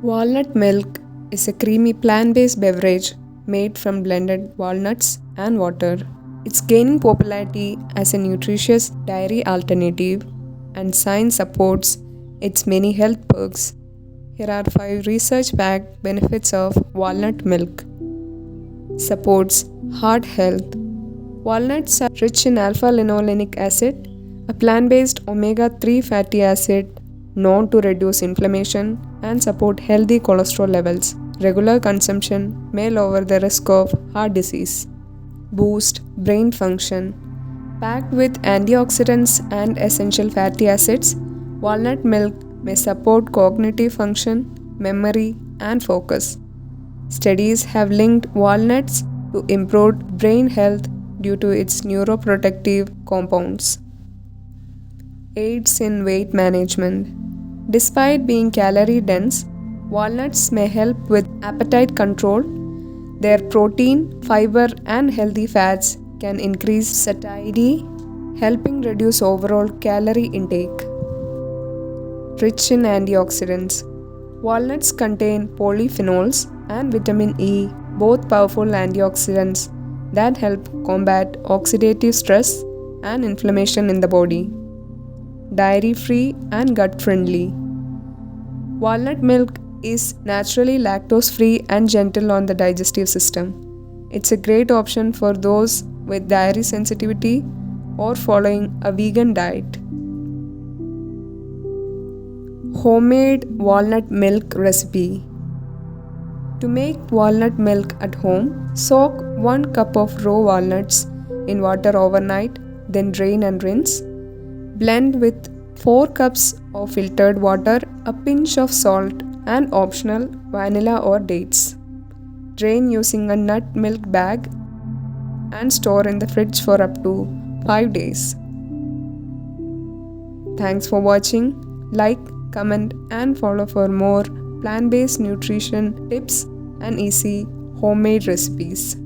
Walnut milk is a creamy plant-based beverage made from blended walnuts and water. It's gaining popularity as a nutritious dairy alternative, and science supports its many health perks. Here are 5 research-backed benefits of walnut milk. Supports heart health. Walnuts are rich in alpha-linolenic acid, a plant-based omega-3 fatty acid known to reduce inflammation and support healthy cholesterol levels. Regular consumption may lower the risk of heart disease. Boost brain function. Packed with antioxidants and essential fatty acids, walnut milk may support cognitive function, memory, and focus. Studies have linked walnuts to improved brain health due to its neuroprotective compounds. Aids in weight management. Despite being calorie dense, walnuts may help with appetite control. Their protein, fiber, and healthy fats can increase satiety, helping reduce overall calorie intake. Rich in antioxidants. Walnuts contain polyphenols and vitamin E, both powerful antioxidants that help combat oxidative stress and inflammation in the body. Dairy-free and gut-friendly. Walnut milk is naturally lactose-free and gentle on the digestive system. It's a great option for those with dairy sensitivity or following a vegan diet. Homemade walnut milk recipe. To make walnut milk at home, soak 1 cup of raw walnuts in water overnight, then drain and rinse. Blend with 4 cups of filtered water, a pinch of salt, and optional vanilla or dates. Drain using a nut milk bag and store in the fridge for up to 5 days. Thanks for watching. Like, comment, and follow for more plant-based nutrition tips and easy homemade recipes.